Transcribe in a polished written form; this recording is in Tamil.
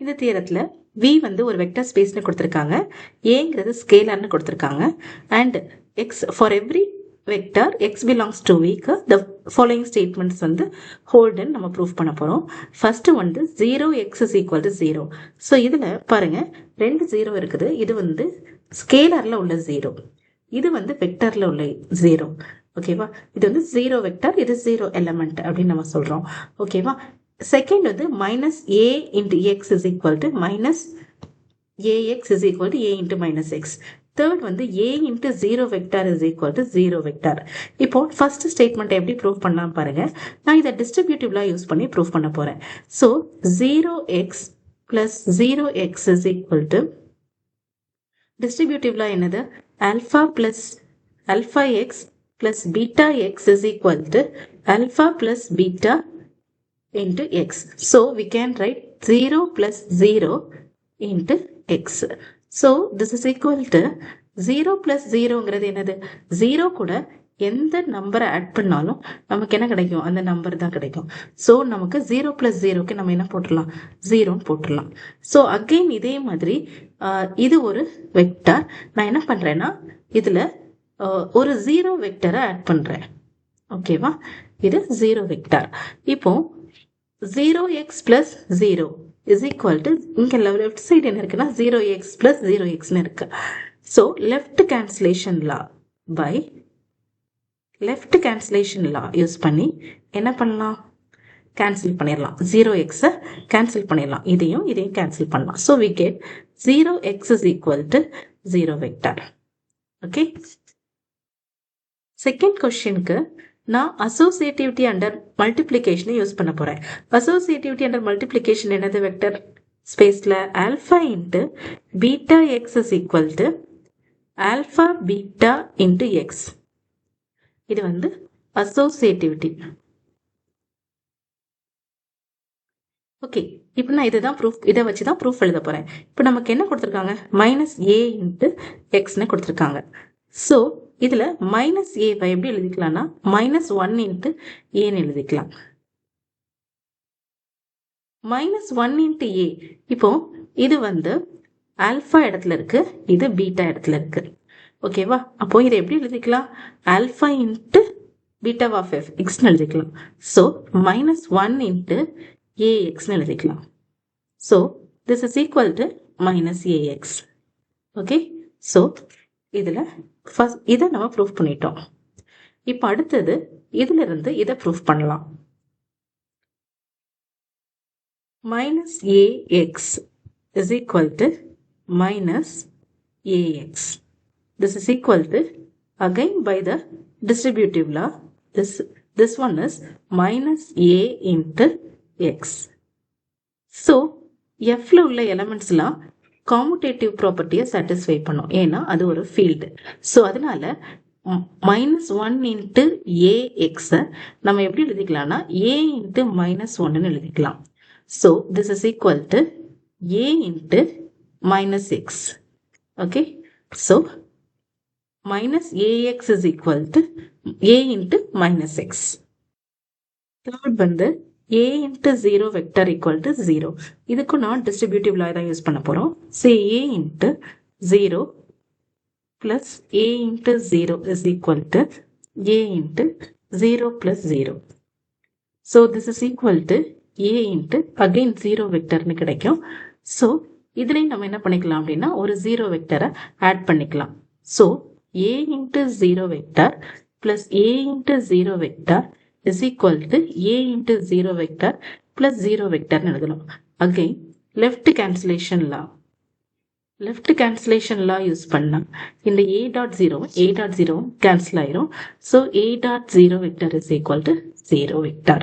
இந்த தியரத்தில் v வந்து ஒரு வெக்டர் ஸ்பேஸ்னு கொடுத்துருக்காங்க, ஏங்கிறது ஸ்கேலர்னு கொடுத்துருக்காங்க. And X for every vector X belongs to விக்கு த ஃபாலோயிங் ஸ்டேட்மெண்ட்ஸ் வந்து ஹோல்டுன்னு நம்ம ப்ரூவ் பண்ண போகிறோம். ஃபர்ஸ்ட் வந்து 0x is equal to 0. So இதில் பாருங்க 2 0 இருக்குது. இது வந்து ஸ்கேலரில் உள்ள 0, இது வந்து வெக்டரில் உள்ள 0. ஓகேவா, இது வந்து 0 வெக்டர், இது 0 எலமெண்ட் அப்படின்னு நம்ம சொல்கிறோம். ஓகேவா, செகண்ட் வந்து minus a into x is equal to minus ax is equal to a into minus x. Third வந்து a into 0 vector is equal to 0 vector. இப்போ ஃபர்ஸ்ட் ஸ்டேட்மெண்ட் எப்படி ப்ரூவ் பண்ணலாம் பாருங்க. நான் இதை டிஸ்ட்ரிபியூட்டிவ்லாம் யூஸ் பண்ணி ப்ரூவ் பண்ண போறேன். So 0x plus 0x is equal to டிஸ்ட்ரிபியூட்டிவ்ல என்னது, alpha plus alpha x plus beta x is equal to alpha plus beta into x. So we can write 0 plus 0 into x. So this is equal to 0 plus 0ங்கிறது என்னது, 0 கூட எந்த நம்பரை ஆட் பண்ணாலும் நமக்கு என்ன கிடைக்கும், அந்த நம்பர் தான் கிடைக்கும். ஸோ நமக்கு 0 plus 0க்கு நம்ம என்ன போட்டுடலாம், 0 போட்டுடலாம். ஸோ அகெயின் இதே மாதிரி இது ஒரு வெக்டர். நான் என்ன பண்றேன்னா இதில் ஒரு 0 வெக்டரை ஆட் பண்றேன். ஓகேவா, இது 0 வெக்டர். இப்போ 0x plus 0 is equal to, இங்க லெஃப்ட் சைடு என்ன இருக்குன்னா 0x plus 0x இருக்கு. So left cancellation law by left cancellation law use பண்ணி என்ன பண்ணலாம், கேன்சல் பண்ணிடலாம். 0x கேன்சல் பண்ணிடலாம், இதையும் கேன்சல் பண்ணலாம். So we get 0x is equal to 0 vector. Okay, second கொஸ்டினுக்கு நான் அசோசியேட்டிவிட்டி அண்டர் மல்டிப்ளிகேஷனை யூஸ் பண்ண போறேன். அசோசியேட்டிவிட்டி அண்டர் மல்டிப்ளிகேஷன் என்னது, வெக்டர் ஸ்பேஸ்ல alpha into beta X is equal to alpha beta into X. இது வந்து அசோசியேட்டிவிட்டி. ஓகே, இப்போ நான் இதை வச்சு தான் ப்ரூஃப் எழுத போறேன். இப்போ நமக்கு என்ன கொடுத்துருக்காங்க, மைனஸ் ஏ இன்ட்டு எக்ஸ்னு கொடுத்துருக்காங்க. ஸோ இதுல மைனஸ் ஏ எப்படி எழுதிக்கலாம்னா -1 இன்ட்டு ஏன்னு எழுதிக்கலாம். -1 இன்ட்டு ஏ, இப்போ இது வந்து ஆல்பா இடத்துல இருக்கு, இது பீட்டா இடத்துல இருக்கு. ஓகேவா, அப்போ இதை எப்படி எழுதிக்கலாம், alpha into beta of F எக்ஸ்னு எழுதிக்கலாம். ஸோ -1 இன்ட்டு ஏஎக்ஸ்னு எழுதிக்கலாம். So this is equal to -ax. Okay, so இதுல ஃபர்ஸ்ட் இதை நம்ம ப்ரூஃப் பண்ணிட்டோம். இப்போ அடுத்தது இதுல இருந்து இதை ப்ரூஃப் பண்ணலாம். -ax is equal to -ax. This is equal to, again by the distributive law, this one is -a into x. So f ல உள்ள எலமெண்ட்ஸ்லாம் காமுடேட்டிவ் ப்ராப்பர்ட்டியை சாட்டிஸ்ஃபை பண்ணும், ஏன்னா அது ஒரு ஃபீல்டு. ஸோ அதனால -1 இன்ட்டு ஏஎக்ஸை நம்ம எப்படி எழுதிக்கலாம்னா a இன்ட்டு -1ன்னு எழுதிக்கலாம். So this is equal to a into -x. Okay, so -ax is equal to a into -x. Third வந்து a into 0 vector equal to 0. இதுக்கும் நான் distributive law தான் யூஸ் பண்ண போறோம். Say a into 0 plus a into 0 is equal to a into 0 plus 0. So this is equal to a into again 0 vectorனு கிடைக்கும். So இதுலயும் நம்ம என்ன பண்ணிக்கலாம் அப்படின்னா ஒரு 0 வெக்டரை ஆட் பண்ணிக்கலாம். So a into 0 vector plus a into 0 vector is equal to a into 0 vector plus 0 vector எழுதணும். Again left cancellation law use பண்ணா இந்த a.0 cancel ஆயிரும். So a.0 vector is equal to 0 vector.